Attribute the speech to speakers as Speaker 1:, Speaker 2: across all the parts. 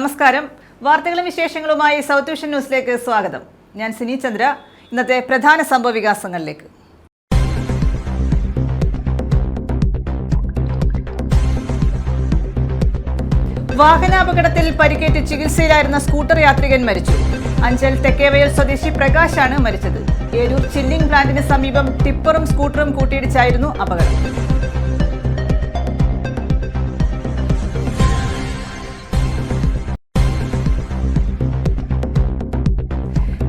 Speaker 1: നമസ്കാരം. വാർത്തകളും വിശേഷങ്ങളുമായി സൗത്ത് വിഷൻ ന്യൂസിലേക്ക് സ്വാഗതം. ഞാൻ സിനി ചന്ദ്ര. ഇന്നത്തെ പ്രധാന സംഭവവികാസങ്ങളിലേക്ക്. വാഹനാപകടത്തിൽ പരിക്കേറ്റ് ചികിത്സയിലായിരുന്ന സ്കൂട്ടർ യാത്രികൻ മരിച്ചു. അഞ്ചൽ തെക്കേവയൽ സ്വദേശി പ്രകാശാണ് മരിച്ചത്. ഏരൂർ ചില്ലിംഗ് പ്ലാന്റിന് സമീപം ടിപ്പറും സ്കൂട്ടറും കൂട്ടിയിടിച്ചായിരുന്നു അപകടം.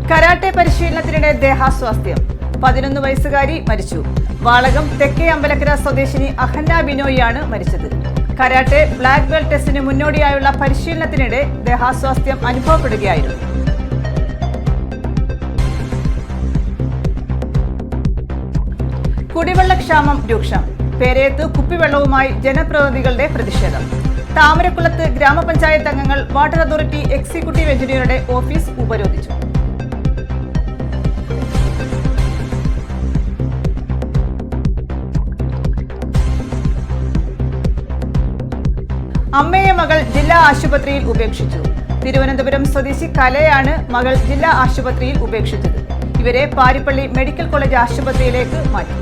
Speaker 1: കരാട്ടെ പരിശീലനത്തിനിടെ ദേഹാസ്വാസ്ഥ്യം. 11 വയസ്സുകാരി മരിച്ചു. വാളകം തെക്കേ അമ്പലക്കര സ്വദേശിനി അഹന്ന ബിനോയിയാണ് മരിച്ചത്. കരാട്ടെ ബ്ലാക്ക് ബെൽറ്റ് ടെസ്റ്റിന് മുന്നോടിയായുള്ള പരിശീലനത്തിനിടെ ദേഹാസ്വാസ്ഥ്യം അനുഭവപ്പെടുകയായിരുന്നു. കുടിവെള്ളക്ഷാമം രൂക്ഷം. പേരയത്ത് കുപ്പിവെള്ളവുമായി ജനപ്രതിനിധികളുടെ പ്രതിഷേധം. താമരക്കുളത്ത് ഗ്രാമപഞ്ചായത്ത് അംഗങ്ങൾ വാട്ടർ അതോറിറ്റി എക്സിക്യൂട്ടീവ് എഞ്ചിനീയറുടെ ഓഫീസ് ഉപരോധിച്ചു. അമ്മയെ മകൾ ജില്ലാ ആശുപത്രിയിൽ ഉപേക്ഷിച്ചു. തിരുവനന്തപുരം സ്വദേശി കലയാണ് മകൾ ജില്ലാ ആശുപത്രിയിൽ ഉപേക്ഷിച്ചത്. ഇവരെ പാരിപ്പള്ളി മെഡിക്കൽ കോളേജ് ആശുപത്രിയിലേക്ക് മാറ്റി.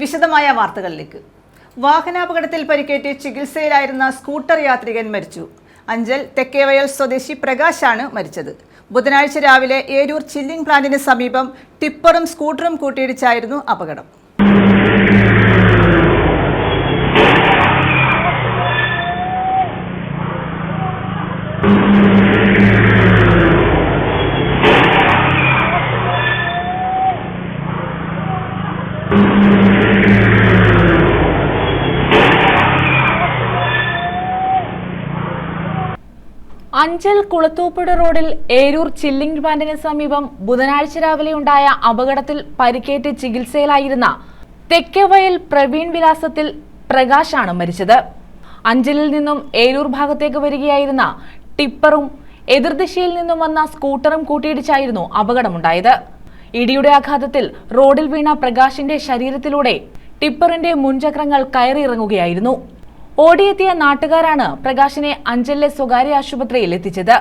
Speaker 1: വിശദമായ വാർത്തകളിലേക്ക്. വാഹനാപകടത്തിൽ പരിക്കേറ്റ് ചികിത്സയിലായിരുന്ന സ്കൂട്ടർ യാത്രികൻ മരിച്ചു. അഞ്ചൽ തെക്കേവയൽ സ്വദേശി പ്രകാശാണ് മരിച്ചത്. ബുധനാഴ്ച രാവിലെ ഏരൂർ ചില്ലിംഗ് പ്ലാന്റിന് സമീപം ടിപ്പറും സ്കൂട്ടറും കൂട്ടിയിടിച്ചായിരുന്നു അപകടം.
Speaker 2: അഞ്ചൽ കുളത്തൂപ്പുഴ റോഡിൽ ഏരൂർ ചില്ലിംഗ് പ്ലാന്റിന് സമീപം ബുധനാഴ്ച രാവിലെ ഉണ്ടായ അപകടത്തിൽ പരിക്കേറ്റ് ചികിത്സയിലായിരുന്ന തെക്കേവയൽ പ്രവീൺ വിലാസത്തിൽ പ്രകാശാണ് മരിച്ചത്. അഞ്ചലിൽ നിന്നും ഏരൂർ ഭാഗത്തേക്ക് വരികയായിരുന്ന ടിപ്പറും എതിർദിശയിൽ നിന്നും വന്ന സ്കൂട്ടറും കൂട്ടിയിടിച്ചായിരുന്നു അപകടമുണ്ടായത്. ഇടിയുടെ ആഘാതത്തിൽ റോഡിൽ വീണ പ്രകാശിന്റെ ശരീരത്തിലൂടെ ടിപ്പറിന്റെ മുൻചക്രങ്ങൾ കയറിയിറങ്ങുകയായിരുന്നു. ഓടിയെത്തിയ നാട്ടുകാരാണ് പ്രകാശിനെ അഞ്ചലിലെ സ്വകാര്യ ആശുപത്രിയിൽ എത്തിച്ചത്.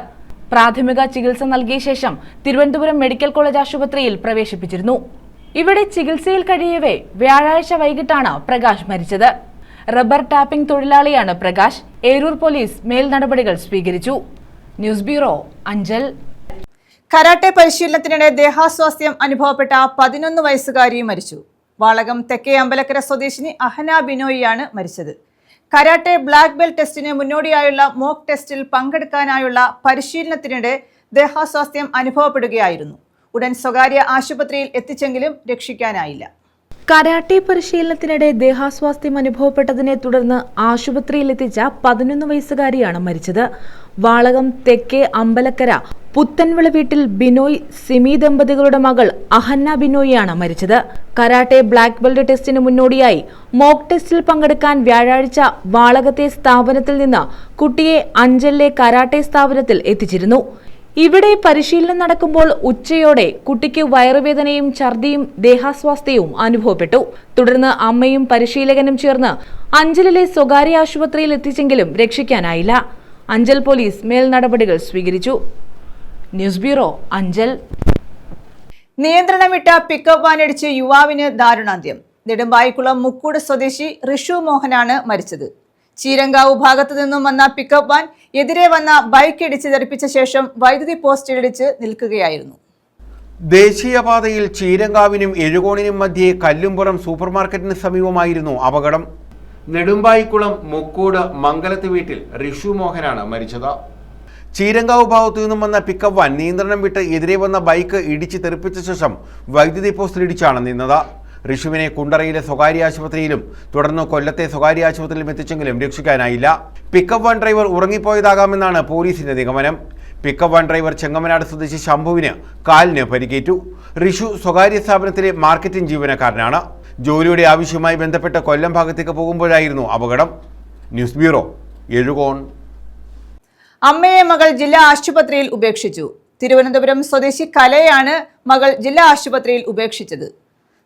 Speaker 2: പ്രാഥമിക ചികിത്സ നൽകിയ ശേഷം തിരുവനന്തപുരം മെഡിക്കൽ കോളേജ് ആശുപത്രിയിൽ പ്രവേശിപ്പിച്ചിരുന്നു. ഇവിടെ ചികിത്സയിൽ കഴിയവേ വ്യാഴാഴ്ച വൈകിട്ടാണ് പ്രകാശ് മരിച്ചത്. റബ്ബർ ടാപ്പിംഗ് തൊഴിലാളിയാണ് പ്രകാശ്. ഏരൂർ പോലീസ് മേൽ നടപടികൾ സ്വീകരിച്ചു. News bureau, Anchal.
Speaker 1: കരാട്ടെ പരിശീലനത്തിനിടെ ദേഹാസ്വാസ്ഥ്യം അനുഭവപ്പെട്ട 11 വയസ്സുകാരി മരിച്ചു. വാളകം തെക്കേ അമ്പലക്കര സ്വദേശിനി അഹന്ന ബിനോയിയാണ് മരിച്ചത്. കരാട്ടെ ബ്ലാക്ക് ബെൽറ്റ് ടെസ്റ്റിന് മുന്നോടിയായുള്ള മോക്ക് ടെസ്റ്റിൽ പങ്കെടുക്കാനായുള്ള പരിശീലനത്തിനിടെ ദേഹാസ്വാസ്ഥ്യം അനുഭവപ്പെടുകയായിരുന്നു. ഉടൻ സ്വകാര്യ ആശുപത്രിയിൽ എത്തിച്ചെങ്കിലും രക്ഷിക്കാനായില്ല.
Speaker 2: കരാട്ടെ പരിശീലനത്തിനിടെ ദേഹാസ്വാസ്ഥ്യം അനുഭവപ്പെട്ടതിനെ തുടർന്ന് ആശുപത്രിയിൽ എത്തിച്ച 11 വയസ്സുകാരിയാണ് മരിച്ചത്. വാളകം തെക്കേ അമ്പലക്കര പുത്തൻവിള വീട്ടിൽ ബിനോയ് സിമി ദമ്പതികളുടെ മകൾ അഹന്ന ബിനോയിയാണ് മരിച്ചത്. കരാട്ടെ ബ്ലാക്ക് ബെൽറ്റ് ടെസ്റ്റിന് മുന്നോടിയായി മോക്ക് ടെസ്റ്റിൽ പങ്കെടുക്കാൻ വ്യാഴാഴ്ച വാളകത്തെ സ്ഥാപനത്തിൽ നിന്ന് കുട്ടിയെ അഞ്ചലിലെ കരാട്ടെ സ്ഥാപനത്തിൽ എത്തിച്ചിരുന്നു. ഇവിടെ പരിശീലനം നടക്കുമ്പോൾ ഉച്ചയോടെ കുട്ടിക്ക് വയറുവേദനയും ഛർദിയും ദേഹാസ്വാസ്ഥ്യവും അനുഭവപ്പെട്ടു. തുടർന്ന് അമ്മയും പരിശീലകനും ചേർന്ന് അഞ്ചലിലെ സ്വകാര്യ ആശുപത്രിയിൽ എത്തിച്ചെങ്കിലും രക്ഷിക്കാനായില്ല. അഞ്ചൽ പോലീസ് മേൽ നടപടികൾ സ്വീകരിച്ചു. News bureau, Anchal.
Speaker 1: നിയന്ത്രണം വിട്ട പിക്കപ്പ് വാനിടിച്ച് യുവാവിന് ദാരുണാന്ത്യം. നെടുമ്പായിക്കുളം മുക്കൂട് സ്വദേശി ഋഷു മോഹനാണ് മരിച്ചത്. ചീരങ്കാവ് ഭാഗത്തു നിന്നും വന്ന പിക്കപ്പ് വാൻ എതിരെ വന്ന ബൈക്ക് ഇടിച്ച് തെറിപ്പിച്ച ശേഷം വൈദ്യുതി പോസ്റ്റിലിടിച്ച് നിൽക്കുകയായിരുന്നു.
Speaker 3: ദേശീയപാതയിൽ ചീരങ്കാവിനും എഴുകോണിനും മധ്യേ കല്ലുംപുറം സൂപ്പർമാർക്കറ്റിന് സമീപമായിരുന്നു അപകടം. നെടുമ്പായിക്കുളം മുക്കൂട് മംഗലത്ത് വീട്ടിൽ ഋഷു മോഹനാണ് മരിച്ചത്. ചീരങ്കാവ് ഭാഗത്തു നിന്നും വന്ന പിക്കപ്പ് വാൻ നിയന്ത്രണം വിട്ട് എതിരെ വന്ന ബൈക്ക് ഇടിച്ച് തെറിപ്പിച്ച ശേഷം വൈദ്യുതി പോസ്റ്റിലിടിച്ചാണ് നിന്നത്. ഋഷുവിനെ കുണ്ടറയിലെ സ്വകാര്യ ആശുപത്രിയിലും തുടർന്ന് കൊല്ലത്തെ സ്വകാര്യ ആശുപത്രിയിലും എത്തിച്ചെങ്കിലും രക്ഷിക്കാനായില്ല. പിക്കപ്പ് വാൻ ഡ്രൈവർ ഉറങ്ങിപ്പോയതാകാമെന്നാണ് പോലീസിന്റെ നിഗമനം. പിക്കപ്പ് വാൻ ഡ്രൈവർ ചെങ്ങമനാട് സ്വദേശി ശംഭുവിന് കാലിന് പരിക്കേറ്റു. ഋഷു സ്വകാര്യ സ്ഥാപനത്തിലെ മാർക്കറ്റിംഗ് ജീവനക്കാരനാണ്. ജോലിയുടെ ആവശ്യവുമായി ബന്ധപ്പെട്ട് കൊല്ലം ഭാഗത്തേക്ക് പോകുമ്പോഴായിരുന്നു അപകടം. News bureau, Ezhukone.
Speaker 1: അമ്മയെ മകൾ ജില്ലാ ആശുപത്രിയിൽ ഉപേക്ഷിച്ചു. തിരുവനന്തപുരം സ്വദേശി കലയാണ് മകൾ ജില്ലാ ആശുപത്രിയിൽ ഉപേക്ഷിച്ചത്.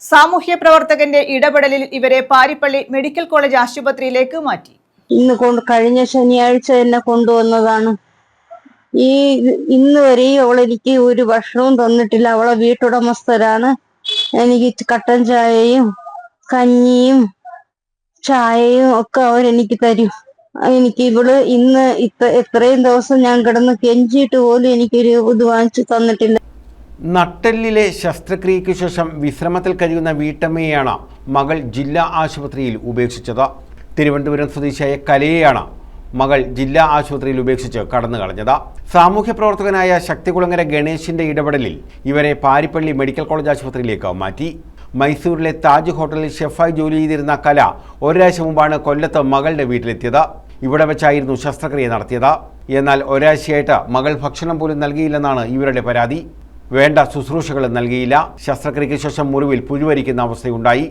Speaker 1: സാമൂഹ്യ പ്രവർത്തകന്റെ ഇടപെടലിൽ ഇവരെ പാരിപ്പള്ളി മെഡിക്കൽ കോളേജ് ആശുപത്രിയിലേക്ക് മാറ്റി.
Speaker 4: കഴിഞ്ഞ ശനിയാഴ്ച എന്നെ കൊണ്ടുവന്നതാണ്. ഇന്ന് വരെയും അവളെനിക്ക് ഒരു ഭക്ഷണവും തന്നിട്ടില്ല. അവളെ വീട്ടുടമസ്ഥരാണ് എനിക്ക് കട്ടൻ ചായയും കഞ്ഞിയും ചായയും ഒക്കെ അവരെനിക്ക് തരും. ഇവള് എത്രയും ദിവസം ഞാൻ കിടന്ന് കെഞ്ചിയിട്ട് പോലും എനിക്കൊരു ഇത് വാങ്ങിച്ചു തന്നിട്ടില്ല.
Speaker 3: നട്ടെല്ലിലെ ശസ്ത്രക്രിയയ്ക്ക് ശേഷം വിശ്രമത്തിൽ കഴിയുന്ന വീട്ടമ്മയെയാണ് മകൾ ജില്ലാ ആശുപത്രിയിൽ ഉപേക്ഷിച്ചത്. തിരുവനന്തപുരം സ്വദേശിയായ കലയെയാണ് മകൾ ജില്ലാ ആശുപത്രിയിൽ ഉപേക്ഷിച്ച് കടന്നു കളഞ്ഞത്. സാമൂഹ്യ പ്രവർത്തകനായ ശക്തികുളങ്ങര ഗണേശിന്റെ ഇടപെടലിൽ ഇവരെ പാരിപ്പള്ളി മെഡിക്കൽ കോളേജ് ആശുപത്രിയിലേക്ക് മാറ്റി. മൈസൂരിലെ താജ് ഹോട്ടലിൽ ഷെഫായി ജോലി ചെയ്തിരുന്ന കല ഒരാഴ്ച മുമ്പാണ് കൊല്ലത്ത് മകളുടെ വീട്ടിലെത്തിയത്. ഇവിടെ വെച്ചായിരുന്നു ശസ്ത്രക്രിയ നടത്തിയത്. എന്നാൽ ഒരാഴ്ചയായിട്ട് മകൾ ഭക്ഷണം പോലും നൽകിയില്ലെന്നാണ് ഇവരുടെ പരാതി. വേണ്ട ശുശ്രൂഷകൾ നൽകിയില്ല. ശസ്ത്രക്രിയയ്ക്ക് ശേഷം മുറിവിൽ പുഴുവരിക്കുന്ന അവസ്ഥയുണ്ടായി.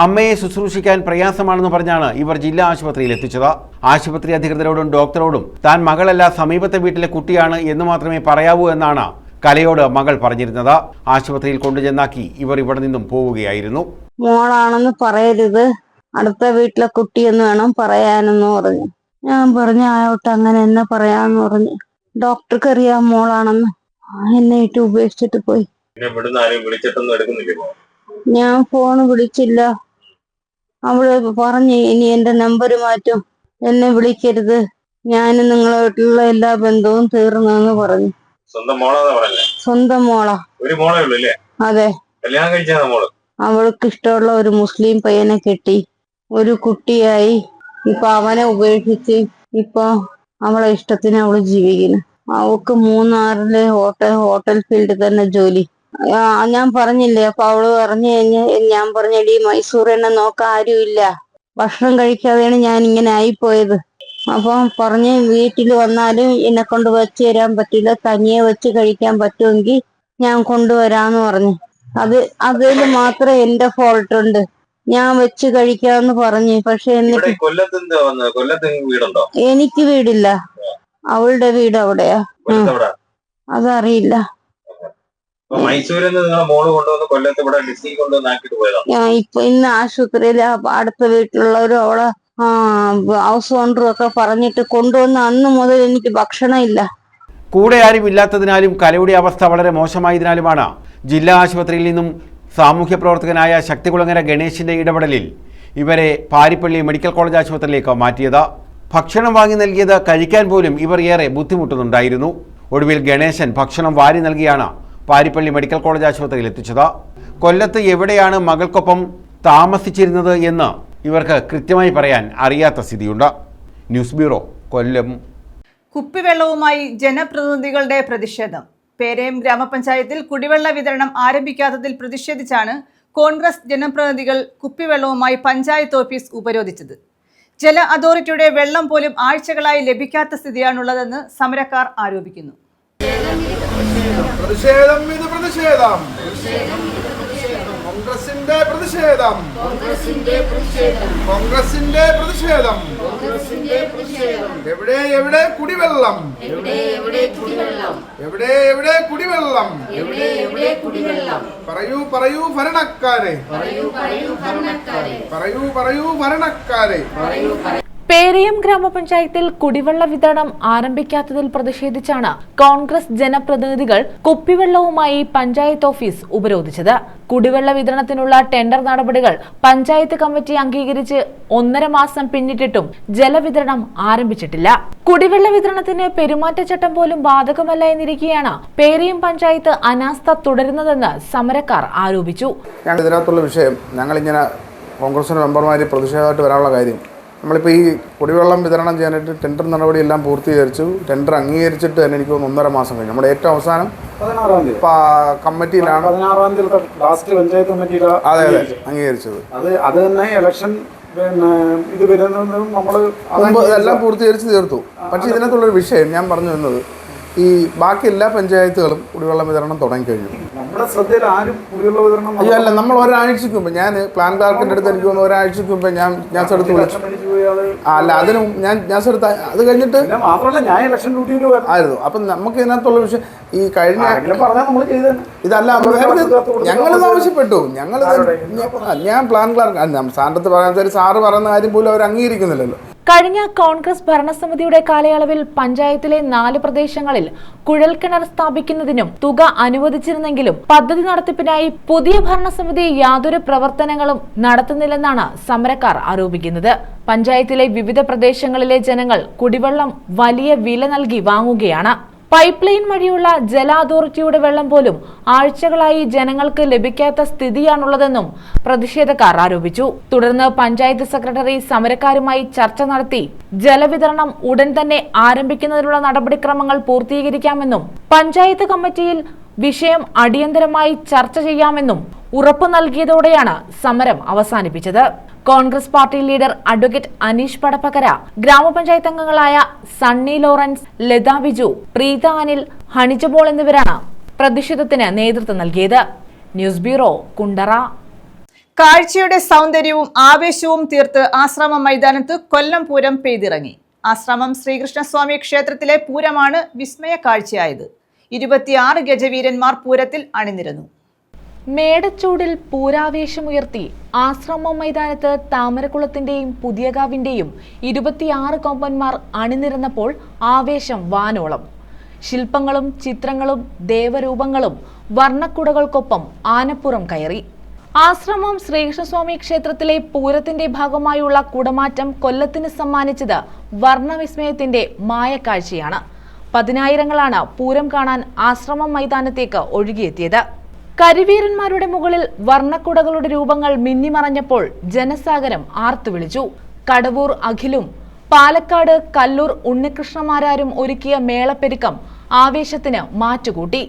Speaker 3: അമ്മയെ ശുശ്രൂഷിക്കാൻ പ്രയാസമാണെന്ന് പറഞ്ഞാണ് ഇവർ ജില്ലാ ആശുപത്രിയിൽ എത്തിച്ചത്. ആശുപത്രി അധികൃതരോടും ഡോക്ടറോടും താൻ മകളല്ല സമീപത്തെ വീട്ടിലെ കുട്ടിയാണ് എന്ന് മാത്രമേ പറയാവൂ എന്നാണ് കലയോട് മകൾ പറഞ്ഞിരുന്നത്. ആശുപത്രിയിൽ കൊണ്ടുചെന്നാക്കി ഇവർ ഇവിടെ നിന്നും പോവുകയായിരുന്നു.
Speaker 4: മോളാണെന്ന് പറയരുത്, അടുത്ത വീട്ടിലെ കുട്ടിയെന്ന് വേണം പറയാനെന്ന് പറഞ്ഞു. ഞാൻ പറഞ്ഞു ആയോട്ട് അങ്ങനെ എന്നെ പറയാന്ന് പറഞ്ഞു. ഡോക്ടർക്ക് അറിയാം മോളാണെന്ന്. എന്നെ ഇട്ട് ഉപേക്ഷിച്ചിട്ട് പോയി. ഞാൻ ഫോണ് വിളിച്ചില്ല. അവള് പറഞ്ഞു ഇനി എന്റെ നമ്പർ മാറ്റും, എന്നെ വിളിക്കരുത്, ഞാൻ നിങ്ങളായിട്ടുള്ള എല്ലാ ബന്ധവും തീർന്നെന്ന് പറഞ്ഞു. സ്വന്തം മോളാ. അതെ. അവൾക്ക് ഇഷ്ടമുള്ള ഒരു മുസ്ലിം പയ്യനെ കെട്ടി ഒരു കുട്ടിയായി. ഇപ്പൊ അവനെ ഉപേക്ഷിച്ച് ഇപ്പൊ അവളെ ഇഷ്ടത്തിന് അവള് ജീവിക്കുന്നു. അവൾക്ക് മൂന്നാറിലെ ഹോട്ടൽ ഫീൽഡിൽ തന്നെ ജോലി. ഞാൻ പറഞ്ഞില്ലേ, അപ്പൊ അവള് പറഞ്ഞു ഞാൻ പറഞ്ഞടി മൈസൂർ എന്നെ നോക്കാൻ ആരുമില്ല, ഭക്ഷണം കഴിക്കാതെയാണ് ഞാൻ ഇങ്ങനെ ആയിപ്പോയത്. അപ്പൊ പറഞ്ഞ് വീട്ടിൽ വന്നാലും എന്നെ കൊണ്ട് വെച്ച് തരാൻ പറ്റില്ല, തനിയെ വെച്ച് കഴിക്കാൻ പറ്റുമെങ്കിൽ ഞാൻ കൊണ്ടുവരാന്ന് പറഞ്ഞു. അതിൽ മാത്രമേ എന്റെ ഫോൾട്ട് ഉണ്ട്. ഞാൻ വെച്ച് കഴിക്കാന്ന് പറഞ്ഞു. പക്ഷെ എന്നിട്ട് എനിക്ക് വീടില്ല, അവളുടെ വീട് അവിടെയാ. അതറിയില്ല. ഇപ്പൊ ഇന്ന് ആശുപത്രിയില് അടുത്ത വീട്ടിലുള്ളവരും അവളെ ഹൗസ് ഓണറും ഒക്കെ പറഞ്ഞിട്ട് കൊണ്ടുവന്ന അന്ന് മുതൽ എനിക്ക് ഭക്ഷണം ഇല്ല.
Speaker 3: കൂടെ ആരും ഇല്ലാത്തതിനാലും കലയുടെ അവസ്ഥ വളരെ മോശമായതിനാലുമാണ് ജില്ലാ ആശുപത്രിയിൽ നിന്നും സാമൂഹ്യ പ്രവർത്തകനായ ശക്തികുളങ്ങര ഗണേശിന്റെ ഇടപെടലിൽ ഇവരെ പാരിപ്പള്ളി മെഡിക്കൽ കോളേജ് ആശുപത്രിയിലേക്ക് മാറ്റിയത്. ഭക്ഷണം വാങ്ങി നൽകിയത് കഴിക്കാൻ പോലും ഇവർ ഏറെ ബുദ്ധിമുട്ടുന്നുണ്ടായിരുന്നു. ഒടുവിൽ ഗണേശൻ ഭക്ഷണം വാരി നൽകിയാണ് പാരിപ്പള്ളി മെഡിക്കൽ കോളേജ് ആശുപത്രിയിൽ എത്തിച്ചത്. കൊല്ലത്ത് എവിടെയാണ് മകൾക്കൊപ്പം താമസിച്ചിരുന്നത് എന്ന് ഇവർക്ക് കൃത്യമായി പറയാൻ അറിയാത്ത സ്ഥിതിയുണ്ട്. ന്യൂസ് ബ്യൂറോ, കൊല്ലം.
Speaker 1: കുപ്പിവെള്ളവുമായി ജനപ്രതിനിധികളുടെ പ്രതിഷേധം. പേരയം ഗ്രാമപഞ്ചായത്തിൽ കുടിവെള്ള വിതരണം ആരംഭിക്കാത്തതിൽ പ്രതിഷേധിച്ചാണ് കോൺഗ്രസ് ജനപ്രതിനിധികൾ കുപ്പിവെള്ളവുമായി പഞ്ചായത്ത് ഓഫീസ് ഉപരോധിച്ചത്. ജല അതോറിറ്റിയുടെ വെള്ളം പോലും ആഴ്ചകളായി ലഭിക്കാത്ത സ്ഥിതിയാണുള്ളതെന്ന് സമരക്കാർ ആരോപിക്കുന്നു.
Speaker 5: കോൺഗ്രസിന്റെ പ്രതിഷേധം. എവിടെ കുടിവെള്ളം? എവിടെ കുടിവെള്ളം? പറയൂ ഭരണക്കാരെ. പറയൂ ഭരണക്കാരെ.
Speaker 2: പേരയം ഗ്രാമപഞ്ചായത്തിൽ കുടിവെള്ള വിതരണം ആരംഭിക്കാത്തതിൽ പ്രതിഷേധിച്ചാണ് കോൺഗ്രസ് ജനപ്രതിനിധികൾ കുപ്പിവെള്ളവുമായി പഞ്ചായത്ത് ഓഫീസ് ഉപരോധിച്ചത്. കുടിവെള്ള വിതരണത്തിനുള്ള ടെൻഡർ നടപടികൾ പഞ്ചായത്ത് കമ്മിറ്റി അംഗീകരിച്ച് 1.5 മാസം പിന്നിട്ടിട്ടും ജലവിതരണം ആരംഭിച്ചിട്ടില്ല. കുടിവെള്ള വിതരണത്തിന് പെരുമാറ്റച്ചട്ടം പോലും ബാധകമല്ല എന്നിരിക്കെയാണ് പേരയം പഞ്ചായത്ത് അനാസ്ഥ തുടരുന്നതെന്ന് സമരക്കാർ ആരോപിച്ചു.
Speaker 5: ഇതിനകത്തുള്ള വിഷയം ഞങ്ങളിങ്ങനെ കോൺഗ്രസിന്റെ മെമ്പർമാര് പ്രതിഷേധമായിട്ട് വരാനുള്ള കാര്യം, നമ്മളിപ്പോൾ ഈ കുടിവെള്ളം വിതരണം ചെയ്യാനായിട്ട് ടെൻഡർ നടപടിയെല്ലാം പൂർത്തീകരിച്ചു. ടെൻഡർ അംഗീകരിച്ചിട്ട് തന്നെ എനിക്ക് 1.5 മാസം കഴിഞ്ഞു. നമ്മുടെ ഏറ്റവും അവസാനം 16-ാം തീയതി കമ്മിറ്റിയിലാണ്
Speaker 6: 16-ാം തീയതി ലാസ്റ്റ് പഞ്ചായത്ത് കമ്മിറ്റിയിൽ
Speaker 5: അംഗീകരിച്ചത്.
Speaker 6: അത് തന്നെ ഇലക്ഷൻ ഇത് വരുന്നതും നമ്മൾ
Speaker 5: എല്ലാം പൂർത്തീകരിച്ച് തീർത്തു. പക്ഷേ ഇതിനകത്തുള്ളൊരു വിഷയം ഞാൻ പറഞ്ഞു വന്നത്, ഈ ബാക്കി എല്ലാ പഞ്ചായത്തുകളും കുടിവെള്ള വിതരണം തുടങ്ങിക്കഴിഞ്ഞു.
Speaker 6: നമ്മുടെ ശ്രദ്ധയിൽ ആരും കുടിവെള്ള വിതരണം
Speaker 5: അല്ല, നമ്മൾ ഒരാഴ്ചക്ക് മുമ്പ് ഞാൻ പ്ലാൻ ക്ലാർക്കിൻ്റെ അടുത്ത് എനിക്ക് തോന്നുന്നു ഒരാഴ്ചക്ക് മുമ്പ് ഞാൻ എടുത്ത് വിളിച്ചു. അല്ല, അതിന് ഞാൻ എടുത്ത അത് കഴിഞ്ഞിട്ട്
Speaker 6: മാത്രമല്ല ഞാൻ ഇലക്ഷൻ ഡ്യൂട്ടിയിൽ
Speaker 5: ആയിരുന്നു. അപ്പം നമുക്ക് ഇതിനകത്തുള്ള വിഷയം ഈ കഴിഞ്ഞ ഇതല്ല, ഞങ്ങളിത് ആവശ്യപ്പെട്ടു. ഞാൻ പ്ലാൻ ക്ലാർക്ക് സാറിൻ്റെ അടുത്ത് പറയാൻ സാറ് പറയുന്ന കാര്യം പോലും അവർ അംഗീകരിക്കുന്നില്ലല്ലോ.
Speaker 2: കഴിഞ്ഞ കോൺഗ്രസ് ഭരണസമിതിയുടെ കാലയളവിൽ പഞ്ചായത്തിലെ 4 പ്രദേശങ്ങളിൽ കുഴൽക്കിണർ സ്ഥാപിക്കുന്നതിനും തുക അനുവദിച്ചിരുന്നെങ്കിലും പദ്ധതി നടത്തിപ്പിനായി പുതിയ ഭരണസമിതി യാതൊരു പ്രവർത്തനങ്ങളും നടത്തുന്നില്ലെന്നാണ് സമരക്കാർ ആരോപിക്കുന്നത്. പഞ്ചായത്തിലെ വിവിധ പ്രദേശങ്ങളിലെ ജനങ്ങൾ കുടിവെള്ളം വലിയ വില നൽകി വാങ്ങുകയാണ്. പൈപ്പ് ലൈൻ വഴിയുള്ള ജല അതോറിറ്റിയുടെ വെള്ളം പോലും ആഴ്ചകളായി ജനങ്ങൾക്ക് ലഭിക്കാത്ത സ്ഥിതിയാണുള്ളതെന്നും പ്രതിഷേധക്കാർ ആരോപിച്ചു. തുടർന്ന് പഞ്ചായത്ത് സെക്രട്ടറി സമരക്കാരുമായി ചർച്ച നടത്തി ജലവിതരണം ഉടൻ തന്നെ ആരംഭിക്കുന്നതിനുള്ള നടപടിക്രമങ്ങൾ പൂർത്തീകരിക്കാമെന്നും പഞ്ചായത്ത് കമ്മിറ്റിയിൽ വിഷയം അടിയന്തരമായി ചർച്ച ചെയ്യാമെന്നും ഉറപ്പു നൽകിയതോടെയാണ് സമരം അവസാനിപ്പിച്ചത്. Congress party leader advocate Aneesh Padappakkara, ഗ്രാമപഞ്ചായത്ത് അംഗങ്ങളായ സണ്ണി ലോറൻസ്, ലത ബിജു, പ്രീത അനിൽ, ഹണിജബോൾ എന്നിവരാണ് പ്രതിഷേധത്തിന് നേതൃത്വം നൽകിയത്. News bureau, Kundara.
Speaker 1: കാഴ്ചയുടെ സൗന്ദര്യവും ആവേശവും തീർത്ത് ആശ്രമം മൈതാനത്ത് കൊല്ലം പൂരം പെയ്തിറങ്ങി. ആശ്രമം ശ്രീകൃഷ്ണസ്വാമി ക്ഷേത്രത്തിലെ പൂരമാണ് വിസ്മയ കാഴ്ചയായത്. 26 ഗജവീരന്മാർ പൂരത്തിൽ അണിനിരന്നു.
Speaker 2: മേടച്ചൂടിൽ പൂരാവേശമുയർത്തി ആശ്രമം മൈതാനത്ത് താമരക്കുളത്തിന്റെയും പുതിയകാവിന്റെയും 26 കൊമ്പന്മാർ അണിനിരന്നപ്പോൾ ആവേശം വാനോളം. ശില്പങ്ങളും ചിത്രങ്ങളും ദേവരൂപങ്ങളും വർണ്ണക്കുടകൾക്കൊപ്പം ആനപ്പുറം കയറി. ആശ്രമം ശ്രീകൃഷ്ണസ്വാമി ക്ഷേത്രത്തിലെ പൂരത്തിന്റെ ഭാഗമായുള്ള കുടമാറ്റം കൊല്ലത്തിന് സമ്മാനിച്ചത് വർണ്ണവിസ്മയത്തിന്റെ മായക്കാഴ്ചയാണ്. 10,000-ങ്ങളാണ് പൂരം കാണാൻ ആശ്രമം മൈതാനത്തേക്ക് ഒഴുകിയെത്തിയത്. കരിവീരന്മാരുടെ മുകളിൽ വർണ്ണക്കുടകളുടെ രൂപങ്ങൾ മിന്നിമറഞ്ഞപ്പോൾ ജനസാഗരം ആർത്തുവിളിച്ചു. കടവൂർ അഖിലും പാലക്കാട് കല്ലൂർ ഉണ്ണികൃഷ്ണമാരാരും ഒരുക്കിയ മേളപ്പെരുക്കം ആവേശത്തിന് മാറ്റുകൂട്ടി.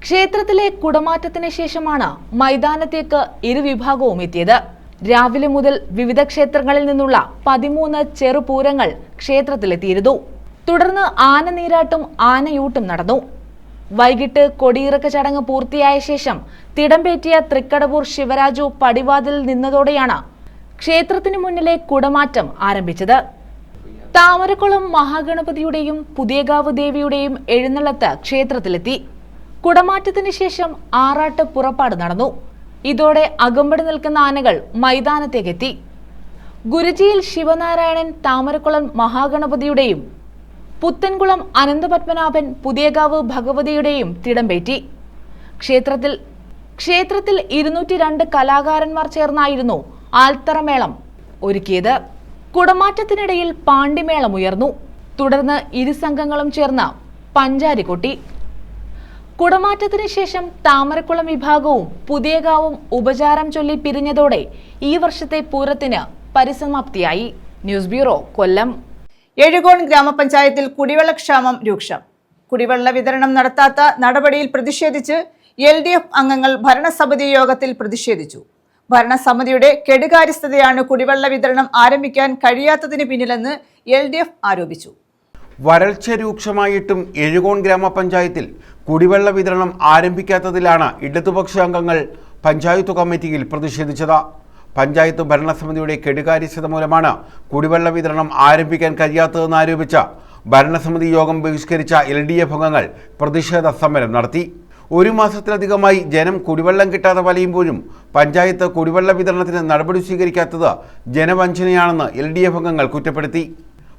Speaker 2: ക്ഷേത്രത്തിലെ കുടമാറ്റത്തിന് ശേഷമാണ് മൈതാനത്തേക്ക് ഇരുവിഭാഗവും എത്തിയത്. രാവിലെ മുതൽ വിവിധ ക്ഷേത്രങ്ങളിൽ നിന്നുള്ള 13 ചെറുപൂരങ്ങൾ ക്ഷേത്രത്തിലെത്തിയിരുന്നു. തുടർന്ന് ആനനീരാട്ടും ആനയൂട്ടും നടന്നു. വൈകിട്ട് കൊടിയിറക്ക ചടങ്ങ് പൂർത്തിയായ ശേഷം തിടമ്പേറ്റിയ തൃക്കടവൂർ ശിവരാജു പടിവാതിലിൽ നിന്നതോടെയാണ് ക്ഷേത്രത്തിനു മുന്നിലെ കുടമാറ്റം ആരംഭിച്ചത്. താമരക്കുളം മഹാഗണപതിയുടെയും പുതിയകാവ് ദേവിയുടെയും എഴുന്നള്ളത്ത് ക്ഷേത്രത്തിലെത്തി. കുടമാറ്റത്തിന് ശേഷം ആറാട്ട് പുറപ്പാട് നടന്നു. ഇതോടെ അകമ്പടി നിൽക്കുന്ന ആനകൾ മൈതാനത്തേക്കെത്തി. ഗുരുജിയിൽ ശിവനാരായണൻ താമരക്കുളം മഹാഗണപതിയുടെയും പുത്തൻകുളം അനന്തപത്മനാഭൻ പുതിയകാവ് ഭഗവതിയുടെയും തിടമ്പേറ്റി. ക്ഷേത്രത്തിൽ 202 കലാകാരന്മാർ ചേർന്നായിരുന്നു ആൽത്തറമേളം ഒരുക്കിയത്. കുടമാറ്റത്തിനിടയിൽ പാണ്ടിമേളം ഉയർന്നു. തുടർന്ന് ഇരു സംഘങ്ങളും ചേർന്ന് പഞ്ചാരി കൊട്ടി. കുടമാറ്റത്തിന് ശേഷം താമരക്കുളം വിഭാഗവും പുതിയകാവും ഉപചാരം ചൊല്ലി പിരിഞ്ഞതോടെ ഈ വർഷത്തെ പൂരത്തിന് പരിസമാപ്തിയായി. ന്യൂസ് ബ്യൂറോ, കൊല്ലം.
Speaker 1: എഴുകോൺ ഗ്രാമപഞ്ചായത്തിൽ കുടിവെള്ളക്ഷാമം രൂക്ഷം. കുടിവെള്ള വിതരണം നടത്താത്ത നടപടിയിൽ പ്രതിഷേധിച്ച് LDF അംഗങ്ങൾ ഭരണസമിതി യോഗത്തിൽ പ്രതിഷേധിച്ചു. ഭരണസമിതിയുടെ കെടുകാര്യസ്ഥതയാണ് കുടിവെള്ള വിതരണം ആരംഭിക്കാൻ കഴിയാത്തതിന് പിന്നിലെന്ന് LDF ആരോപിച്ചു.
Speaker 3: വരൾച്ച രൂക്ഷമായിട്ടും എഴുകോൺ ഗ്രാമപഞ്ചായത്തിൽ കുടിവെള്ള വിതരണം ആരംഭിക്കാത്തതിലാണ് ഇടതുപക്ഷ അംഗങ്ങൾ പഞ്ചായത്ത് കമ്മിറ്റിയിൽ പ്രതിഷേധിച്ചത്. പഞ്ചായത്ത് ഭരണസമിതിയുടെ കെടുകാര്യസ്ഥത മൂലമാണ് കുടിവെള്ള വിതരണം ആരംഭിക്കാൻ കഴിയാത്തതെന്ന് ആരോപിച്ച ഭരണസമിതി യോഗം ബഹിഷ്കരിച്ച LDF അംഗങ്ങൾ പ്രതിഷേധ സമരം നടത്തി. 1 മാസത്തിലധികമായി ജനം കുടിവെള്ളം കിട്ടാതെ വലയുമ്പോഴും പഞ്ചായത്ത് കുടിവെള്ള വിതരണത്തിന് നടപടി സ്വീകരിക്കാത്തത് ജനവഞ്ചനയാണെന്ന് LDF അംഗങ്ങൾ കുറ്റപ്പെടുത്തി.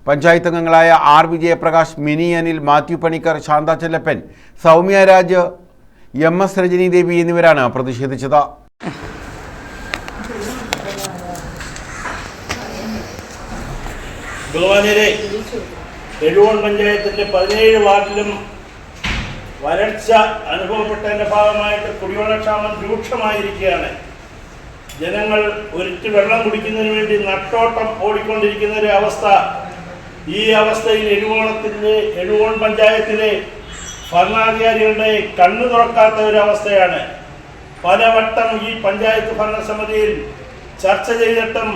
Speaker 3: പഞ്ചായത്ത് അംഗങ്ങളായ R. വിജയപ്രകാശ്, മിനി അനിൽ, മാത്യു പണിക്കർ, ശാന്ത ചെല്ലപ്പൻ, സൗമ്യ രാജ്, MS രജനി ദേവി എന്നിവരാണ് പ്രതിഷേധിച്ചത്.
Speaker 7: ബഹുമാന്യരെ, എഴുകോൺ പഞ്ചായത്തിൻ്റെ 17 വാർഡിലും വരൾച്ച അനുഭവപ്പെട്ടതിൻ്റെ ഭാഗമായിട്ട് കുടിവെള്ളക്ഷാമം രൂക്ഷമായിരിക്കുകയാണ്. ജനങ്ങൾ ഒരിറ്റ് വെള്ളം കുടിക്കുന്നതിന് വേണ്ടി നട്ടോട്ടം ഓടിക്കൊണ്ടിരിക്കുന്ന ഒരു അവസ്ഥ. ഈ അവസ്ഥയിൽ എഴുകോൺ പഞ്ചായത്തിലെ ഭരണാധികാരികളുടെ കണ്ണു തുറക്കാത്ത ഒരവസ്ഥയാണ്. പലവട്ടം ഈ പഞ്ചായത്ത് ഭരണസമിതിയിൽ ചർച്ച ചെയ്തിട്ടും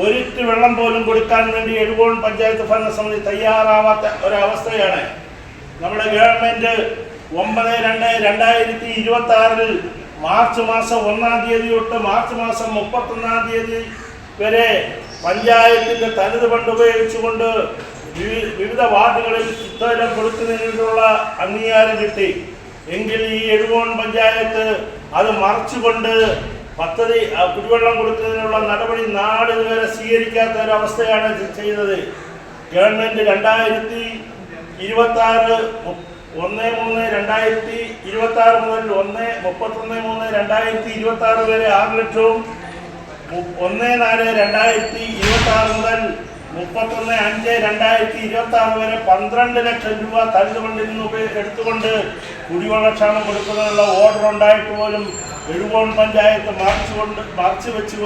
Speaker 7: ഒരിറ്റ് വെള്ളം പോലും കൊടുക്കാൻ വേണ്ടി എഴുകോൺ പഞ്ചായത്ത് ഭരണസമിതി തയ്യാറാവാത്ത ഒരവസ്ഥയാണ്. നമ്മുടെ ഗവൺമെൻറ് 9/2/2026 മാർച്ച് മാസം 1-ാം തീയതി തൊട്ട് മാർച്ച് മാസം 31-ാം തീയതി വരെ പഞ്ചായത്തിൻ്റെ തനത് ഫണ്ട് ഉപയോഗിച്ചുകൊണ്ട് വിവിധ വാർഡുകളിൽ ശുദ്ധജലം കൊടുക്കുന്നതിനുള്ള അംഗീകാരം കിട്ടി. എങ്കിൽ ഈ എഴുകോൺ പഞ്ചായത്ത് അത് മറച്ചുകൊണ്ട് പദ്ധതി കുടിവെള്ളം കൊടുക്കുന്നതിനുള്ള നടപടി നാളിതുവരെ സ്വീകരിക്കാത്ത ഒരവസ്ഥയാണ് ചെയ്തത്. ഗവൺമെൻറ് 2026 1/3/2026 മുതൽ 1/31/2026 വരെ 6 ലക്ഷവും 1/4/2026 മുതൽ 31/5/2026 വരെ 12 ലക്ഷം രൂപ തനത് ഫണ്ടിൽ നിന്ന് എടുത്തുകൊണ്ട് കുടിവെള്ളക്ഷാമം കൊടുക്കുന്നതിനുള്ള ഓർഡർ ഉണ്ടായിട്ട് പോലും എഴുകോൺ പഞ്ചായത്ത് മറച്ചു വെച്ച്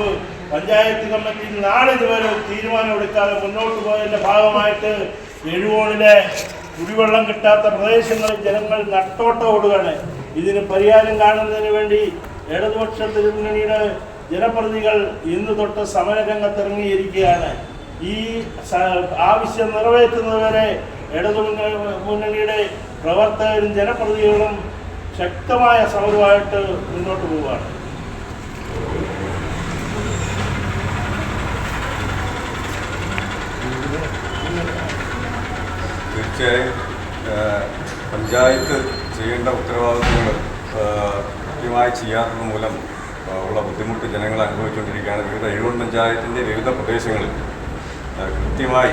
Speaker 7: പഞ്ചായത്ത് കമ്മിറ്റി നാളിതുവരെ തീരുമാനമെടുക്കാതെ മുന്നോട്ട് പോയതിൻ്റെ ഭാഗമായിട്ട് എഴുകോണിലെ കുടിവെള്ളം കിട്ടാത്ത പ്രദേശങ്ങളിൽ ജനങ്ങൾ നട്ടോട്ടം ഓടുകയാണ്. ഇതിന് പരിഹാരം കാണുന്നതിന് വേണ്ടി ഇടതുപക്ഷ മുന്നണിയുടെ ജനപ്രതിനിധികൾ ഇന്ന് തൊട്ട് സമരരംഗത്തിറങ്ങിയിരിക്കുകയാണ്. ഈ ആവശ്യം നിറവേറ്റുന്നതുവരെ മുന്നണിയുടെ പ്രവർത്തകരും ജനപ്രതിനിധികളും ശക്തമായ സമരമായിട്ട് മുന്നോട്ട് പോവുകയാണ്.
Speaker 8: തീർച്ചയായും പഞ്ചായത്ത് ചെയ്യേണ്ട ഉത്തരവാദിത്വങ്ങൾ കൃത്യമായി ചെയ്യാത്തത് മൂലം ഉള്ള ബുദ്ധിമുട്ട് ജനങ്ങൾ അനുഭവിച്ചുകൊണ്ടിരിക്കുകയാണ്. എഴുകോൺ പഞ്ചായത്തിൻ്റെ വിവിധ പ്രദേശങ്ങളിൽ കൃത്യമായി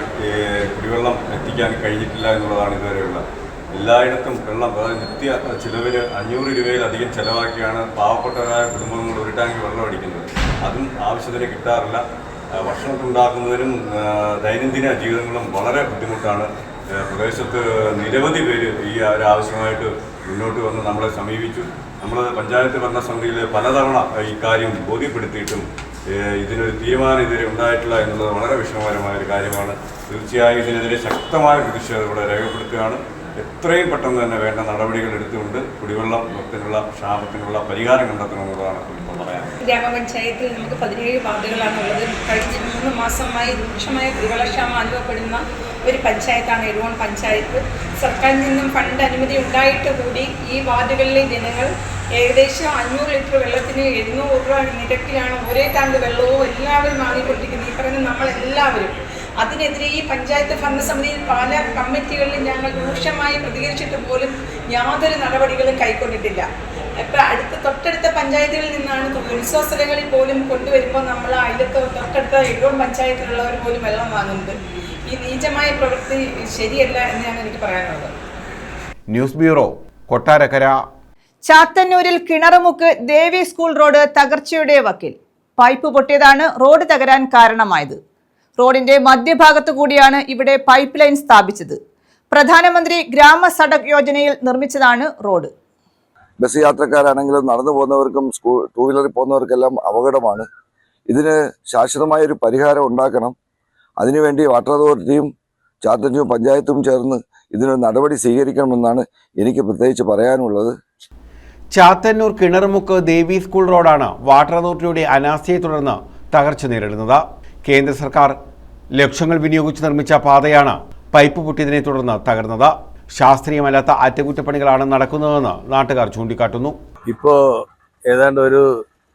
Speaker 8: കുടിവെള്ളം എത്തിക്കാൻ കഴിഞ്ഞിട്ടില്ല എന്നുള്ളതാണ് ഇതുവരെയുള്ള. എല്ലായിടത്തും വെള്ളം നിത്യ ചിലവിന് 500 രൂപയിലധികം ചിലവാക്കിയാണ് പാവപ്പെട്ടവരായ കുടുംബങ്ങൾ ഒരു ടാങ്ക് വെള്ളം അടിക്കുന്നത്. അതും ആവശ്യത്തിന് കിട്ടാറില്ല. ഭക്ഷണത്തിനുണ്ടാക്കുന്നതിനും ദൈനംദിന ജീവിതങ്ങളും വളരെ ബുദ്ധിമുട്ടാണ്. പ്രദേശത്ത് നിരവധി പേര് ഈ ഒരാവശ്യമായിട്ട് മുന്നോട്ട് വന്ന് നമ്മളെ സമീപിച്ചു. നമ്മൾ പഞ്ചായത്ത് ഭരണസമിതിയിൽ പലതവണ ഇക്കാര്യം ബോധ്യപ്പെടുത്തിയിട്ടും ഇതിനൊരു തീരുമാനം ഇതുവരെ ഉണ്ടായിട്ടില്ല എന്നുള്ളത് വളരെ വിഷമകരമായൊരു കാര്യമാണ്. തീർച്ചയായും ഇതിനെതിരെ ശക്തമായ പ്രതിഷേധം ഇവിടെ രേഖപ്പെടുത്തുകയാണ്. എത്രയും പെട്ടെന്ന് തന്നെ വേണ്ട നടപടികൾ എടുത്തുകൊണ്ട് കുടിവെള്ളത്തിനുള്ള ക്ഷാമത്തിനുള്ള പരിഹാരം കണ്ടെത്തണമെന്നുള്ളതാണ് ഇപ്പോൾ പറയാൻ.
Speaker 9: ഗ്രാമപഞ്ചായത്തിൽ നമുക്ക് 17 വാർഡുകളാണുള്ളത്. കഴിഞ്ഞ 3 മാസമായി രൂക്ഷമായ കുടിവെള്ളക്ഷാമം അനുഭവപ്പെടുന്ന ഒരു പഞ്ചായത്താണ് എഴുകോൺ പഞ്ചായത്ത്. സർക്കാരിൽ നിന്നും ഫണ്ട് അനുമതി ഉണ്ടായിട്ട് കൂടി ഈ വാർഡുകളിലെ ജനങ്ങൾ ഏകദേശം 500 ലിറ്റർ വെള്ളത്തിന് 700 രൂപ നിരക്കിലാണ് ഒരേ ടാങ്ക് വെള്ളവും എല്ലാവരും വാങ്ങിക്കൊണ്ടിരിക്കുന്നത്. ഈ പറയുന്ന നമ്മളെല്ലാവരും അതിനെതിരെ ഈ പഞ്ചായത്ത് ഭരണസമിതിയിൽ പല കമ്മിറ്റികളിലും ഞങ്ങൾ രൂക്ഷമായി പ്രതികരിച്ചിട്ട് പോലും യാതൊരു നടപടികളും കൈക്കൊണ്ടിട്ടില്ല. ഇപ്പം തൊട്ടടുത്ത പഞ്ചായത്തുകളിൽ നിന്നാണ് ഉത്സവ സ്ഥലങ്ങളിൽ പോലും കൊണ്ടുവരുമ്പോൾ നമ്മൾ തൊട്ടടുത്ത എഴുകോൺ പഞ്ചായത്തിലുള്ളവർ പോലും വെള്ളം വാങ്ങുന്നത്. ഈ നീചമായ പ്രവൃത്തി ശരിയല്ല എന്നാണ് എനിക്ക് പറയാനുള്ളത്.
Speaker 3: News bureau, Kottarakkara.
Speaker 1: ചാത്തന്നൂരിൽ കിണറുമുക്ക് ദേവി സ്കൂൾ റോഡ് തകർച്ചയുടെ വക്കിൽ. പൈപ്പ് പൊട്ടിയതാണ് റോഡ് തകരാൻ കാരണമായത്. റോഡിന്റെ മധ്യഭാഗത്തു കൂടിയാണ് ഇവിടെ പൈപ്പ് ലൈൻ സ്ഥാപിച്ചത്. പ്രധാനമന്ത്രി ഗ്രാമ സഡക് യോജനയിൽ നിർമ്മിച്ചതാണ് റോഡ്.
Speaker 10: ബസ് യാത്രക്കാരാണെങ്കിലും നടന്നു പോകുന്നവർക്കും ടൂ വീലറിൽ പോകുന്നവർക്കെല്ലാം അപകടമാണ്. ഇതിന് ശാശ്വതമായൊരു പരിഹാരം ഉണ്ടാക്കണം. അതിനുവേണ്ടി വാട്ടർ അതോറിറ്റിയും ചാത്തന്നൂർ പഞ്ചായത്തും ചേർന്ന് ഇതിനൊരു നടപടി സ്വീകരിക്കണമെന്നാണ് എനിക്ക് പ്രത്യേകിച്ച് പറയാനുള്ളത്.
Speaker 3: ചാത്തന്നൂർ കിണറുമുക്ക് ദേവി സ്കൂൾ റോഡാണ് വാട്ടർ അതോറിറ്റിയുടെ അനാസ്ഥയെ തുടർന്ന് തകർച്ച നേരിടുന്നത്. കേന്ദ്ര സർക്കാർ ലക്ഷങ്ങൾ വിനിയോഗിച്ച് നിർമ്മിച്ച പാതയാണ് പൈപ്പ് പൊട്ടിയതിനെ തുടർന്ന് തകർന്നത്. ശാസ്ത്രീയമല്ലാത്ത അറ്റകുറ്റപ്പണികളാണ് നടക്കുന്നതെന്ന് നാട്ടുകാർ ചൂണ്ടിക്കാട്ടുന്നു.
Speaker 11: ഇപ്പോൾ ഏതാണ്ട്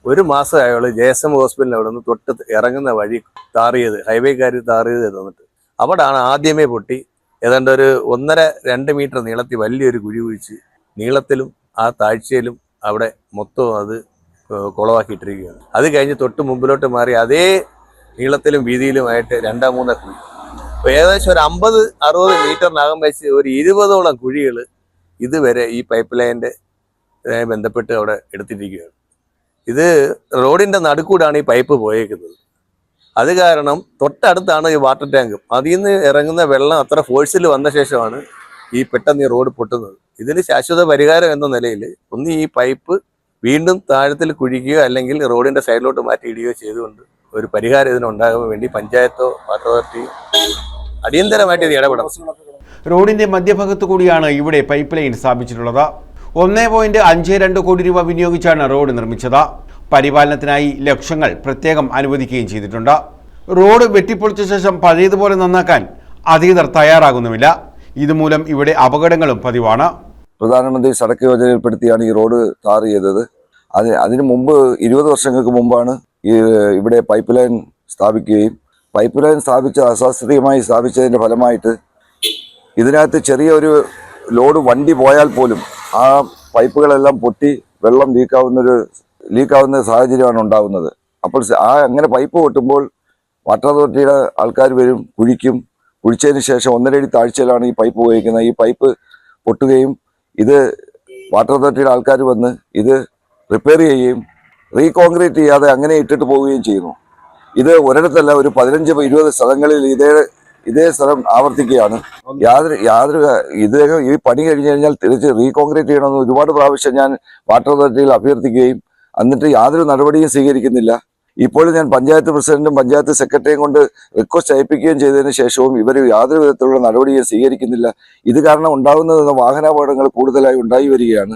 Speaker 11: ഒരു മാസമായുള്ള JSM ഹോസ്പിറ്റലിൽ അവിടെ നിന്ന് തൊട്ട് ഇറങ്ങുന്ന വഴി താറിയത്, ഹൈവേക്കാർ താറിയത് തന്നിട്ട് അവിടാണ് ആദ്യമേ പൊട്ടി. ഏതാണ്ട് ഒരു 1.5-2 മീറ്റർ നീളത്തിൽ വലിയൊരു കുഴി കുഴിച്ച് നീളത്തിലും ആ താഴ്ചയിലും അവിടെ മൊത്തം അത് കുളവാക്കിയിട്ടിരിക്കുകയാണ്. അത് കഴിഞ്ഞ് തൊട്ട് മുമ്പിലോട്ട് മാറി അതേ നീളത്തിലും വീതിയിലുമായിട്ട് 2-3 കുഴി. അപ്പോൾ ഏകദേശം ഒരു 50-60 മീറ്ററിനകം വെച്ച് ഒരു 20ഓളം കുഴികൾ ഇതുവരെ ഈ പൈപ്പ് ലൈനിൻ്റെ ബന്ധപ്പെട്ട് അവിടെ എടുത്തിരിക്കുകയാണ്. ഇത് റോഡിൻ്റെ നടുക്കൂടാണ് ഈ പൈപ്പ് പോയേക്കുന്നത്. അത് കാരണം തൊട്ടടുത്താണ് ഈ വാട്ടർ ടാങ്കും. അതിൽ നിന്ന് ഇറങ്ങുന്ന വെള്ളം അത്ര ഫോഴ്സിൽ വന്ന ശേഷമാണ് ഈ പെട്ടെന്ന് ഈ റോഡ് പൊട്ടുന്നത്. ഇതിന് ശാശ്വത പരിഹാരം എന്ന നിലയിൽ ഒന്ന് ഈ പൈപ്പ് വീണ്ടും താഴത്തിൽ കുഴിക്കുകയോ അല്ലെങ്കിൽ റോഡിന്റെ സൈഡിലോട്ട് മാറ്റിയിടുകയോ ചെയ്തുകൊണ്ട് ഒരു പരിഹാരം ഇതിനുണ്ടാകാൻ വേണ്ടി പഞ്ചായത്തോ വാട്ടർ അതോറിറ്റിയോ അടിയന്തരമായിട്ട് ഇത് ഇടപെടണം.
Speaker 3: റോഡിന്റെ മധ്യഭാഗത്തു കൂടിയാണ് ഇവിടെ പൈപ്പ് ലൈൻ സ്ഥാപിച്ചിട്ടുള്ളത്. 1.52 കോടി രൂപ വിനിയോഗിച്ചാണ് റോഡ് നിർമ്മിച്ചത്. പരിപാലനത്തിനായി ലക്ഷങ്ങൾ പ്രത്യേകം അനുവദിക്കുകയും ചെയ്തിട്ടുണ്ട്. റോഡ് വെട്ടിപ്പൊളിച്ച ശേഷം പഴയതുപോലെ നന്നാക്കാൻ അധികൃതർ തയ്യാറാകുന്നുമില്ല. ഇതുമൂലം ഇവിടെ അപകടങ്ങളും പതിവാണ്.
Speaker 10: പ്രധാനമന്ത്രി സടക്ക് യോജനയിൽപ്പെടുത്തിയാണ് ഈ റോഡ് ടാർ ചെയ്തത്. അതിന് മുമ്പ് 20 വർഷങ്ങൾക്ക് മുമ്പാണ് ഇവിടെ പൈപ്പ് ലൈൻ സ്ഥാപിക്കുകയും പൈപ്പ് ലൈൻ അശാസ്ത്രീയമായി സ്ഥാപിച്ചതിൻ്റെ ഫലമായിട്ട് ഇതിനകത്ത് ചെറിയൊരു ലോഡ് വണ്ടി പോയാൽ പോലും ആ പൈപ്പുകളെല്ലാം പൊട്ടി വെള്ളം ലീക്കാവുന്ന സാഹചര്യമാണ് ഉണ്ടാകുന്നത്. അപ്പോൾ അങ്ങനെ പൈപ്പ് പൊട്ടുമ്പോൾ വാട്ടർ അതോറിറ്റിയുടെ ആൾക്കാർ വരും, കുഴിച്ചതിന് ശേഷം 1.5 അടി താഴ്ചയിലാണ് ഈ പൈപ്പ് ഉപയോഗിക്കുന്നത്. ഈ പൈപ്പ് പൊട്ടുകയും ഇത് വാട്ടർ അതോറിറ്റിയുടെ ആൾക്കാർ വന്ന് ഇത് റിപ്പയർ ചെയ്യുകയും റീകോൺക്രീറ്റ് ചെയ്യാതെ അങ്ങനെ ഇട്ടിട്ട് പോവുകയും ചെയ്യുന്നു. ഇത് ഒരിടത്തല്ല, ഒരു 15-20 സ്ഥലങ്ങളിൽ ഇതേ സ്ഥലം ആവർത്തിക്കുകയാണ്. ഈ പണി കഴിഞ്ഞ് കഴിഞ്ഞാൽ തിരിച്ച് റീകോൺക്രീറ്റ് ചെയ്യണമെന്ന് ഒരുപാട് പ്രാവശ്യം ഞാൻ വാട്ടർ അതോറിറ്റിയിൽ അഭ്യർത്ഥിക്കുകയും എന്നിട്ട് യാതൊരു നടപടിയും സ്വീകരിക്കുന്നില്ല. ഇപ്പോൾ ഞാൻ പഞ്ചായത്ത് പ്രസിഡന്റും പഞ്ചായത്ത് സെക്രട്ടറിയും കൊണ്ട് റിക്വസ്റ്റ് അയപ്പിക്കുകയും ചെയ്തതിന് ശേഷവും ഇവർ യാതൊരു വിധത്തിലുള്ള നടപടിയും സ്വീകരിക്കുന്നില്ല. ഇത് കാരണം ഉണ്ടാകുന്ന വാഹനാപകടങ്ങൾ കൂടുതലായി ഉണ്ടായി വരികയാണ്.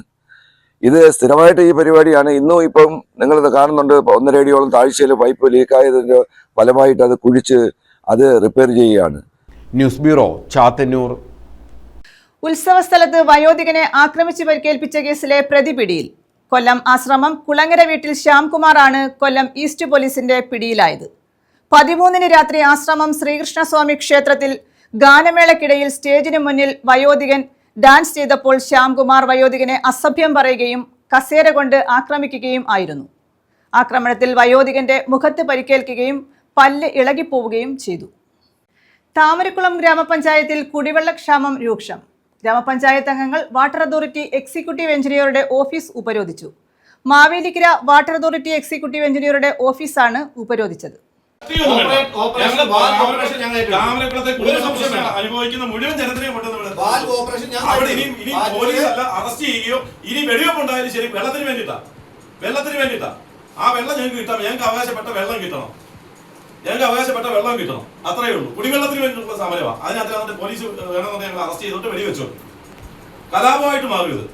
Speaker 10: ഇത് സ്ഥിരമായിട്ട് ഈ പരിപാടിയാണ്. ഇന്നും ഇപ്പം നിങ്ങളിത് കാണുന്നുണ്ട്, 1.5 അടിയോളം താഴ്ചയിൽ പൈപ്പ് ലീക്കായതിൻ്റെ ഫലമായിട്ട് അത് കുഴിച്ച് അത് റിപ്പയർ ചെയ്യുകയാണ്.
Speaker 3: News bureau, Chathannoor.
Speaker 1: ഉത്സവ സ്ഥലത്ത് വയോധികനെ ആക്രമിച്ച് പരിക്കേൽപ്പിച്ച കേസിലെ പ്രതി പിടിയിൽ. കൊല്ലം ആശ്രമം കുളങ്ങര വീട്ടിൽ ശ്യാംകുമാറാണ് കൊല്ലം ഈസ്റ്റ് പോലീസിന്റെ പിടിയിലായത്. 13-ന് രാത്രി ആശ്രമം ശ്രീകൃഷ്ണസ്വാമി ക്ഷേത്രത്തിൽ ഗാനമേളയ്ക്കിടയിൽ സ്റ്റേജിന് മുന്നിൽ വയോധികൻ ഡാൻസ് ചെയ്തപ്പോൾ ശ്യാംകുമാർ വയോധികനെ അസഭ്യം പറയുകയും കസേര കൊണ്ട് ആക്രമിക്കുകയും ആയിരുന്നു. ആക്രമണത്തിൽ വയോധികന്റെ മുഖത്ത് പരിക്കേൽക്കുകയും പല്ല് ഇളകിപ്പോവുകയും ചെയ്തു. താമരക്കുളം ഗ്രാമപഞ്ചായത്തിൽ കുടിവെള്ളക്ഷാമം രൂക്ഷം. ഗ്രാമപഞ്ചായത്ത് അംഗങ്ങൾ വാട്ടർ അതോറിറ്റി എക്സിക്യൂട്ടീവ് എഞ്ചിനീയറുടെ ഓഫീസ് ഉപരോധിച്ചു. മാവേലിക്കര വാട്ടർ അതോറിറ്റി എക്സിക്യൂട്ടീവ് എഞ്ചിനീയറുടെ ഓഫീസാണ് ഉപരോധിച്ചത്.
Speaker 7: അനുഭവിക്കുന്ന മുഴുവൻ ജനത്തിനെയും അറസ്റ്റ് ചെയ്യുകയോ ഇനി വെടിവെപ്പ് ഉണ്ടായാലും ശരി വെള്ളത്തിന് വേണ്ടിയിട്ടാ. ആ വെള്ളം ഞങ്ങൾക്ക് കിട്ടാം. ഞങ്ങൾക്ക് അവകാശപ്പെട്ട വെള്ളം കിട്ടണം. അത്രയേ ഉള്ളൂ. കുടിവെള്ളത്തിന് വേണ്ടിയിട്ടുള്ള സമരമാണ്. അതിനകത്ത് പോലീസ് വേണമെന്ന് ഞങ്ങൾ അറസ്റ്റ് ചെയ്തോട്ട് വെടിവെച്ചോ. കലാപമായിട്ട് മാറരുത്.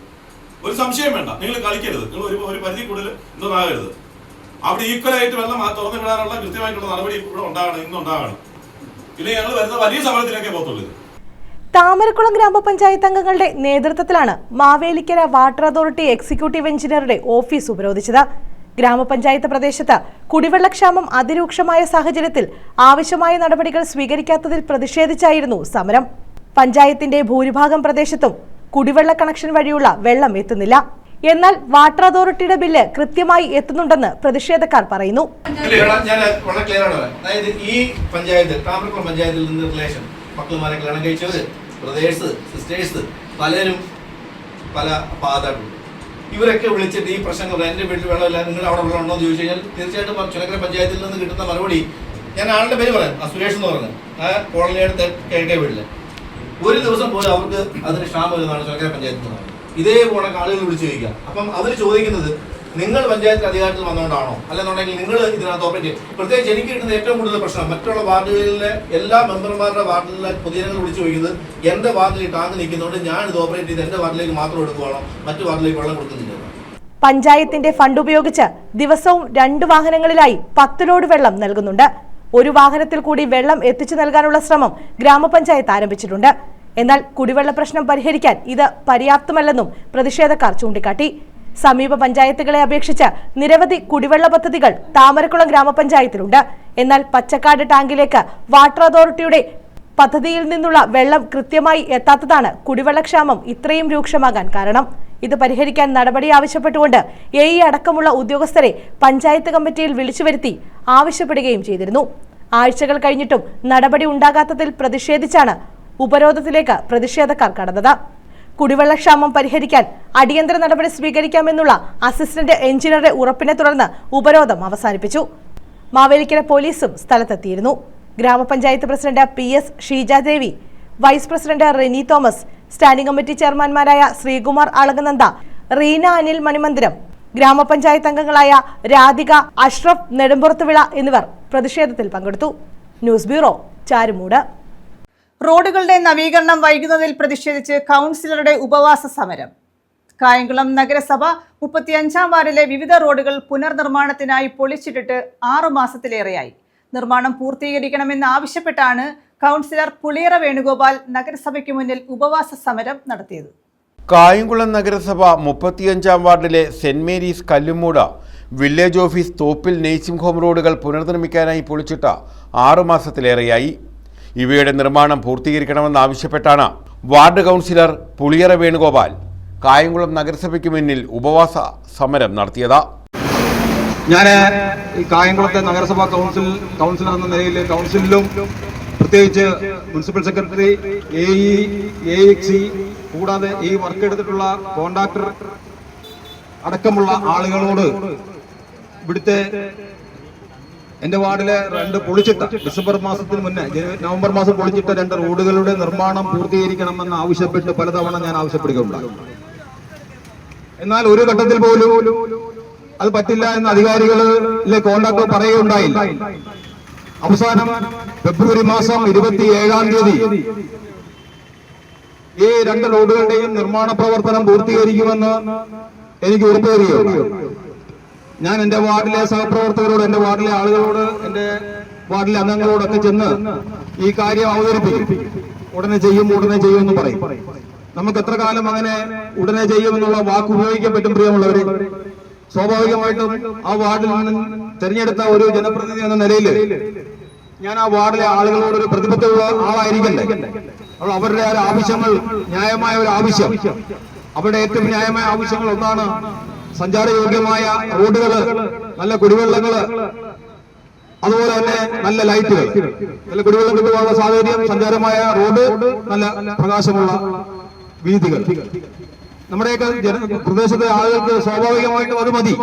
Speaker 7: ഒരു സംശയം വേണ്ട. നിങ്ങൾ കളിക്കരുത്. നിങ്ങൾ ഒരു പരിധി കൂടുതൽ ഇതൊന്നാകരുത്. അവിടെ ഈക്വലായിട്ട് വെള്ളം തുറന്നു വിടാനുള്ള കൃത്യമായിട്ടുള്ള നടപടി ഇവിടെ ഇന്നുണ്ടാകണം. ഇല്ലെങ്കിൽ ഞങ്ങൾ വരുന്ന വലിയ സമരത്തിലേക്കേ പോകത്തുള്ളൂ.
Speaker 2: താമരക്കുളം ഗ്രാമപഞ്ചായത്ത് അംഗങ്ങളുടെ നേതൃത്വത്തിലാണ് മാവേലിക്കര വാട്ടർ അതോറിറ്റി എക്സിക്യൂട്ടീവ് എഞ്ചിനീയറുടെ ഓഫീസ് ഉപരോധിച്ചത്. ഗ്രാമപഞ്ചായത്ത് പ്രദേശത്ത് കുടിവെള്ളക്ഷാമം അതിരൂക്ഷമായ സാഹചര്യത്തിൽ ആവശ്യമായ നടപടികൾ സ്വീകരിക്കാത്തതിൽ പ്രതിഷേധിച്ചായിരുന്നു സമരം. പഞ്ചായത്തിന്റെ ഭൂരിഭാഗം പ്രദേശത്തും കുടിവെള്ള കണക്ഷൻ വഴിയുള്ള വെള്ളം എത്തുന്നില്ല. എന്നാൽ വാട്ടർ അതോറിറ്റിയുടെ ബില്ല് കൃത്യമായി എത്തുന്നുണ്ടെന്ന് പ്രതിഷേധക്കാർ പറയുന്നു.
Speaker 12: ഞാൻ വളരെ ക്ലിയർ ആണ്. അതായത് ഈ പഞ്ചായത്ത് താമരക്കുളം പഞ്ചായത്തിൽ നിന്ന് റിലേഷൻ മക്കളുമാരെ കല്യാണം കഴിച്ചവര്, ബ്രദേഴ്സ്, സിസ്റ്റേഴ്സ് പലരും പല പാതാട്ടുണ്ട്. ഇവരൊക്കെ വിളിച്ചിട്ട് ഈ പ്രശ്നങ്ങൾ എൻ്റെ വീട്ടിൽ വെള്ളമില്ല, നിങ്ങൾ അവിടെ വെള്ളം ഉണ്ടോ എന്ന് ചോദിച്ചു കഴിഞ്ഞാൽ തീർച്ചയായിട്ടും ചുനക്കര പഞ്ചായത്തിൽ നിന്ന് കിട്ടുന്ന മറുപടി, ഞാൻ ആളുടെ പേര് പറയാം, സുരേഷ് എന്ന് പറഞ്ഞു, ആ കോളനിയുടെ കിഴക്കേ വീട്ടില് ഒരു ദിവസം പോലും അവർക്ക് അതിന് ക്ഷാമം വരുന്നതാണ് ചുനക്കര പഞ്ചായത്തിൽ നിന്ന്. ഇതേപോലെ ആളുകൾ വിളിച്ചു ചോദിക്കുക. അപ്പം അവർ ചോദിക്കുന്നത് നിങ്ങൾ പഞ്ചായത്തിൽ അധികാരത്തിൽ വന്നുകൊണ്ടാണോ, അല്ലെന്നുണ്ടെങ്കിൽ നിങ്ങൾ ഇതിനകത്ത് ഓപ്പറേറ്റ് ചെയ്യും. പ്രത്യേകിച്ച് എനിക്ക് കിട്ടുന്ന ഏറ്റവും കൂടുതൽ പ്രശ്നം മറ്റുള്ള വാർഡുകളിലെ എല്ലാ മെമ്പർമാരുടെ വാർഡിലെ പൊതുജനങ്ങൾ വിളിച്ചു ചോദിക്കുന്നത് എൻ്റെ വാർഡിൽ ടാങ്ക് നിൽക്കുന്നതുകൊണ്ട് ഞാൻ ഇത് ഓപ്പറേറ്റ് ചെയ്ത് എൻ്റെ വാർഡിലേക്ക് മാത്രം എടുക്കുകയാണോ, മറ്റു വാർഡിലേക്ക് വെള്ളം കൊടുക്കുന്നില്ല.
Speaker 2: പഞ്ചായത്തിന്റെ ഫണ്ട് ഉപയോഗിച്ച് ദിവസവും 2 വാഹനങ്ങളിലായി 10 ലോഡ് വെള്ളം നൽകുന്നുണ്ട്. ഒരു വാഹനത്തിൽ കൂടി വെള്ളം എത്തിച്ചു നൽകാനുള്ള ശ്രമം ഗ്രാമപഞ്ചായത്ത് ആരംഭിച്ചിട്ടുണ്ട്. എന്നാൽ കുടിവെള്ള പ്രശ്നം പരിഹരിക്കാൻ ഇത് പര്യാപ്തമല്ലെന്നും പ്രതിഷേധക്കാർ ചൂണ്ടിക്കാട്ടി. സമീപ പഞ്ചായത്തുകളെ അപേക്ഷിച്ച് നിരവധി കുടിവെള്ള പദ്ധതികൾ താമരക്കുളം ഗ്രാമപഞ്ചായത്തിലുണ്ട്. എന്നാൽ പച്ചക്കാട് ടാങ്കിലേക്ക് വാട്ടർ അതോറിറ്റിയുടെ പദ്ധതിയിൽ നിന്നുള്ള വെള്ളം കൃത്യമായി എത്താത്തതാണ് കുടിവെള്ളക്ഷാമം ഇത്രയും രൂക്ഷമാകാൻ കാരണം. ഇത് പരിഹരിക്കാൻ നടപടി ആവശ്യപ്പെട്ടുകൊണ്ട് എഇ അടക്കമുള്ള ഉദ്യോഗസ്ഥരെ പഞ്ചായത്ത് കമ്മിറ്റിയിൽ വിളിച്ചുവരുത്തി ആവശ്യപ്പെടുകയും ചെയ്തിരുന്നു. ആഴ്ചകൾ കഴിഞ്ഞിട്ടും നടപടി ഉണ്ടാകാത്തതിൽ പ്രതിഷേധിച്ചാണ് ഉപരോധത്തിലേക്ക് പ്രതിഷേധക്കാർ കടന്നത്. കുടിവെള്ളക്ഷാമം പരിഹരിക്കാൻ അടിയന്തര നടപടി സ്വീകരിക്കാമെന്നുള്ള അസിസ്റ്റന്റ് എഞ്ചിനീയറുടെ ഉറപ്പിനെ തുടർന്ന് ഉപരോധം അവസാനിപ്പിച്ചു.
Speaker 13: മാവേലിക്കര പോലീസും സ്ഥലത്തെത്തിയിരുന്നു. ഗ്രാമപഞ്ചായത്ത് president PS Sheejadevi, vice president Reni Thomas, standing committee ചെയർമാൻമാരായ ശ്രീകുമാർ അളകനന്ദ, റീന അനിൽ മണിമന്ദിരം, ഗ്രാമപഞ്ചായത്ത് അംഗങ്ങളായ രാധിക, അഷ്റഫ് നെടുമ്പുറത്തുവിള എന്നിവർ പ്രതിഷേധത്തിൽ പങ്കെടുത്തു. News bureau, Charummoodu.
Speaker 1: റോഡുകളുടെ നവീകരണം വൈകുന്നതിൽ പ്രതിഷേധിച്ച് കൗൺസിലറുടെ ഉപവാസ സമരം. കായംകുളം നഗരസഭ 35-ാം വാർഡിലെ വിവിധ റോഡുകൾ പുനർനിർമ്മാണത്തിനായി പൊളിച്ചിട്ടിട്ട് 6 മാസത്തിലേറെയായി. നിർമ്മാണം പൂർത്തീകരിക്കണമെന്ന് ആവശ്യപ്പെട്ടാണ് കൗൺസിലർ പുളിയറ വേണുഗോപാൽ നഗരസഭയ്ക്ക് മുന്നിൽ ഉപവാസ സമരം നടത്തിയത്.
Speaker 3: കായംകുളം നഗരസഭ 35-ാം വാർഡിലെ saint Mary's Kallumoodu village office Thoppil nursing home റോഡുകൾ പുനർനിർമ്മിക്കാനായി പൊളിച്ചിട്ട് 6 മാസത്തിലേറെയായി. ഇവയുടെ നിർമ്മാണം പൂർത്തീകരിക്കണമെന്നാവശ്യപ്പെട്ടാണ് വാർഡ് കൗൺസിലർ പുളിയറ വേണുഗോപാൽ കായംകുളം നഗരസഭയ്ക്ക് മുന്നിൽ ഉപവാസ സമരം നടത്തിയത്.
Speaker 6: ഞാൻ ഈ കായംകുളത്തെ നഗരസഭാ കൗൺസിലർ എന്ന നിലയിൽ കൗൺസിലിലും പ്രത്യേകിച്ച് മുനിസിപ്പൽ സെക്രട്ടറി, AEC കൂടാതെ ഈ വർക്ക് എടുത്തിട്ടുള്ള കോൺട്രാക്ടർ അടക്കമുള്ള ആളുകളോട് ഇവിടുത്തെ എൻ്റെ വാർഡിലെ 2 പൊളിച്ചിട്ട ഡിസംബർ മാസത്തിന് മുന്നേ നവംബർ മാസം പൊളിച്ചിട്ട 2 റോഡുകളുടെ നിർമ്മാണം പൂർത്തീകരിക്കണമെന്ന് ആവശ്യപ്പെട്ട് പലതവണ ഞാൻ ആവശ്യപ്പെടുകയുണ്ടായി. എന്നാൽ ഒരു ഘട്ടത്തിൽ പോലും അത് പറ്റില്ല എന്ന് അധികാരികളിലെ കോൺട്രാക്ടർ പറയുകയുണ്ടായില്ല. അവസാനം ഫെബ്രുവരി മാസം 27-ാം തീയതി ഈ 2 റോഡുകളുടെയും നിർമ്മാണ പ്രവർത്തനം പൂർത്തീകരിക്കുമെന്ന് എനിക്ക് ഉറപ്പ് തരികയുണ്ടായി. ഞാൻ എൻ്റെ വാർഡിലെ സഹപ്രവർത്തകരോട്, എൻ്റെ വാർഡിലെ ആളുകളോട്, എൻ്റെ വാർഡിലെ അംഗങ്ങളോടൊക്കെ ചെന്ന് ഈ കാര്യം അവതരിപ്പിക്കും. ഉടനെ ചെയ്യുമെന്ന് പറയും. നമുക്ക് എത്ര കാലം അങ്ങനെ ഉടനെ ചെയ്യുമെന്നുള്ള വാക്ക് ഉപയോഗിക്കാൻ പറ്റും? പ്രിയമുള്ളവരെ, സ്വാഭാവികമായിട്ടും ആ വാർഡിൽ നിന്ന് തെരഞ്ഞെടുത്ത ഒരു ജനപ്രതിനിധി എന്ന നിലയിൽ ഞാൻ ആ വാർഡിലെ ആളുകളോട് ഒരു പ്രതിബദ്ധതയുള്ള ആളായിരിക്കണ്ടേ? അപ്പോൾ അവരുടെ ഒരു ആവശ്യങ്ങൾ, ന്യായമായ ഒരു ആവശ്യം, അവരുടെ ഏറ്റവും ന്യായമായ ആവശ്യങ്ങൾ ഒന്നാണ് സഞ്ചാരയോഗ്യമായ റോഡുകള്, നല്ല കുടിവെള്ളങ്ങള്, അതുപോലെ തന്നെ നല്ല ലൈറ്റുകൾ, നല്ല കുടിവെള്ളം കിട്ടുവാനുള്ള സാഹചര്യം, സഞ്ചാരമായ റോഡ്, നല്ല പ്രകാശമുള്ള വീഥികൾ. നമ്മുടെയൊക്കെ പ്രദേശത്തെ ആളുകൾക്ക് സ്വാഭാവികമായിട്ടും അത് മതി.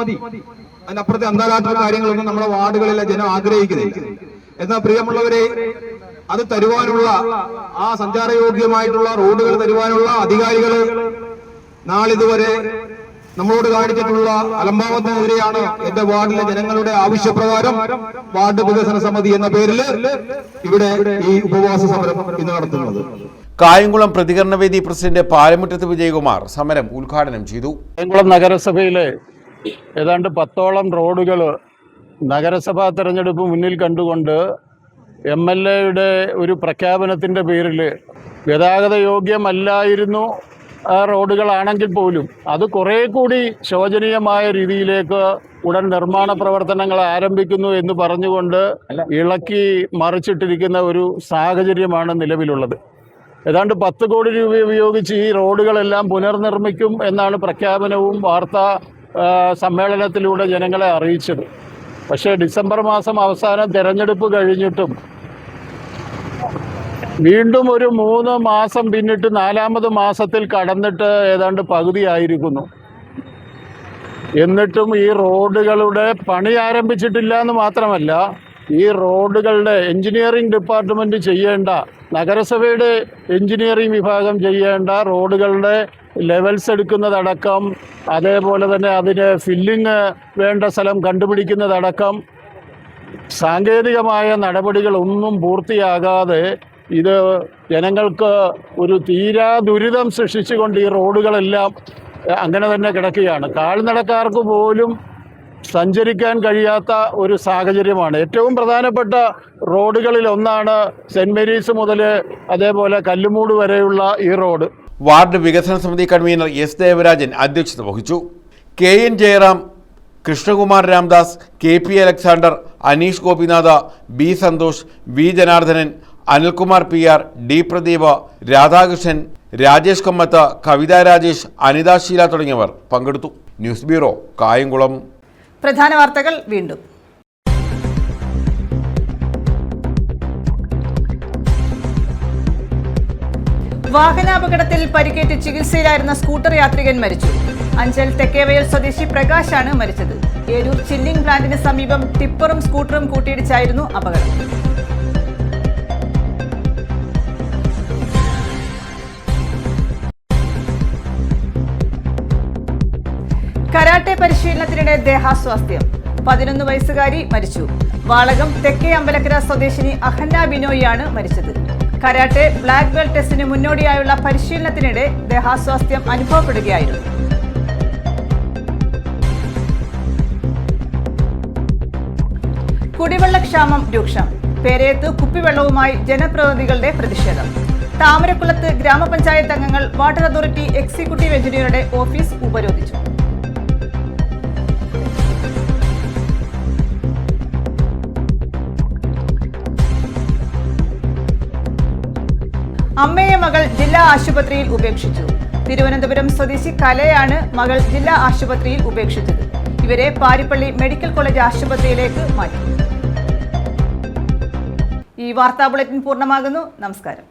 Speaker 6: അതിനപ്പുറത്തെ അന്താരാഷ്ട്ര കാര്യങ്ങളൊന്നും നമ്മുടെ വാർഡുകളിലെ ജനം ആഗ്രഹിക്കുന്നില്ല. എന്നാൽ പ്രിയമുള്ളവരെ, അത് തരുവാനുള്ള, ആ സഞ്ചാരയോഗ്യമായിട്ടുള്ള റോഡുകൾ തരുവാനുള്ള അധികാരികൾ നാളിതുവരെ നമ്മളോട് കാണിച്ചിട്ടുള്ള അലംഭാവത്തിനെതിരെയാണ് എന്റെ വാർഡിലെ ജനങ്ങളുടെ ആവശ്യപ്രകാരം വാർഡ് വികസന സമിതി എന്ന പേരിൽ ഇവിടെ ഈ ഉപവാസ സമരം ഇന്ന് നടത്തുന്നത്.
Speaker 3: കായംകുളം പ്രതികരണവേദി പ്രസിഡന്റ് പാലമുറ്റത്ത് വിജയകുമാർ സമരം ഉദ്ഘാടനം ചെയ്തു.
Speaker 14: കായംകുളം നഗരസഭയിലെ ഏതാണ്ട് 10ഓളം റോഡുകൾ നഗരസഭാ തെരഞ്ഞെടുപ്പ് മുന്നിൽ കണ്ടുകൊണ്ട് MLAയുടെ ഒരു പ്രഖ്യാപനത്തിൻ്റെ പേരിൽ ഗതാഗത യോഗ്യമല്ലായിരുന്നു ആ റോഡുകളാണെങ്കിൽ പോലും അത് കുറേ കൂടി ശോചനീയമായ രീതിയിലേക്ക് ഉടൻ നിർമ്മാണ പ്രവർത്തനങ്ങൾ ആരംഭിക്കുന്നു എന്ന് പറഞ്ഞുകൊണ്ട് ഇളക്കി മറിച്ചിട്ടിരിക്കുന്ന ഒരു സാഹചര്യമാണ് നിലവിലുള്ളത്. ഏതാണ്ട് 10 കോടി രൂപ ഉപയോഗിച്ച് ഈ റോഡുകളെല്ലാം പുനർനിർമ്മിക്കും എന്നാണ് പ്രഖ്യാപനവും വാർത്താ സമ്മേളനത്തിലൂടെ ജനങ്ങളെ അറിയിച്ചത്. പക്ഷേ ഡിസംബർ മാസം അവസാനം തെരഞ്ഞെടുപ്പ് കഴിഞ്ഞിട്ടും വീണ്ടും ഒരു 3 മാസം പിന്നിട്ട് 4ാമത് മാസത്തിൽ കടന്നിട്ട് ഏതാണ്ട് പകുതിയായിരിക്കുന്നു. എന്നിട്ടും ഈ റോഡുകളുടെ പണി ആരംഭിച്ചിട്ടില്ല എന്ന് മാത്രമല്ല, ഈ റോഡുകളുടെ എഞ്ചിനീയറിംഗ് ഡിപ്പാർട്ട്മെൻറ്റ് ചെയ്യേണ്ട, നഗരസഭയുടെ എഞ്ചിനീയറിംഗ് വിഭാഗം ചെയ്യേണ്ട റോഡുകളുടെ ലെവൽസ് എടുക്കുന്നതടക്കം, അതേപോലെ തന്നെ അതിന് ഫില്ലിങ് വേണ്ട സ്ഥലം കണ്ടുപിടിക്കുന്നതടക്കം സാങ്കേതികമായ നടപടികളൊന്നും പൂർത്തിയാകാതെ ഇത് ജനങ്ങൾക്ക് ഒരു തീരാ ദുരിതം സൃഷ്ടിച്ചുകൊണ്ട് ഈ റോഡുകളെല്ലാം അങ്ങനെ തന്നെ കിടക്കുകയാണ്. കാൽനടക്കാർക്ക് പോലും സഞ്ചരിക്കാൻ കഴിയാത്ത ഒരു സാഹചര്യമാണ്. ഏറ്റവും പ്രധാനപ്പെട്ട റോഡുകളിൽ ഒന്നാണ് സെന്റ് മേരീസ് മുതൽ അതേപോലെ കല്ലുമൂട് വരെയുള്ള ഈ റോഡ്.
Speaker 3: വാർഡ് വികസന സമിതി കൺവീനർ S. ദേവരാജൻ അധ്യക്ഷത വഹിച്ചു. KN Jayaram, Krishnakumar Ramdas, KP Alexander, Aneesh Gopinath, B. Santhosh, V. Janardhanan, Anilkumar PR, D. Pradeep, Radhakrishnan, Rajesh Kammath, Kavitha Rajesh, Anitha Sheela തുടങ്ങിയവർ പങ്കെടുത്തു. News bureau, Kayamkulam.
Speaker 1: പ്രധാന വാർത്തകൾ വീണ്ടും. വാഹനാപകടത്തിൽ പരിക്കേറ്റ് ചികിത്സയിലായിരുന്ന സ്കൂട്ടർ യാത്രികൻ മരിച്ചു. അഞ്ചൽ തെക്കേവയൽ സ്വദേശി പ്രകാശാണ് മരിച്ചത്. ഏരൂർ ചില്ലിംഗ് പ്ലാന്റിന് സമീപം ടിപ്പറും സ്കൂട്ടറും കൂട്ടിയിടിച്ചായിരുന്നു അപകടം. കരാട്ടെ പരിശീലനത്തിനിടെ ദേഹാസ്വാസ്ഥ്യം. 11 വയസ്സുകാരി മരിച്ചു. വാളകം തെക്കേ അമ്പലക്കര സ്വദേശിനി അഹന്ന ബിനോയിയാണ് മരിച്ചത്. കരാട്ടെ ബ്ലാക്ക് ബെൽറ്റ് ടെസ്റ്റിന് മുന്നോടിയായുള്ള പരിശീലനത്തിനിടെ ദേഹാസ്വാസ്ഥ്യം അനുഭവപ്പെടുകയായിരുന്നു. കുടിവെള്ളക്ഷാമം രൂക്ഷം. പേരയത്ത് കുപ്പിവെള്ളവുമായി ജനപ്രതിനിധികളുടെ പ്രതിഷേധം. താമരക്കുളത്ത് ഗ്രാമപഞ്ചായത്ത് അംഗങ്ങൾ വാട്ടർ അതോറിറ്റി എക്സിക്യൂട്ടീവ് എഞ്ചിനീയറുടെ ഓഫീസ് ഉപരോധിച്ചു. അമ്മയെ മകൾ ജില്ലാ ആശുപത്രിയിൽ ഉപേക്ഷിച്ചു. തിരുവനന്തപുരം സ്വദേശി കലയാണ് മകൾ ജില്ലാ ആശുപത്രിയിൽ ഉപേക്ഷിച്ചത്. ഇവരെ പാരിപ്പള്ളി മെഡിക്കൽ കോളേജ് ആശുപത്രിയിലേക്ക് മാറ്റി. ഈ വാർത്താ ബുള്ളറ്റിൻ പൂർണ്ണമാകുന്നു. നമസ്കാരം.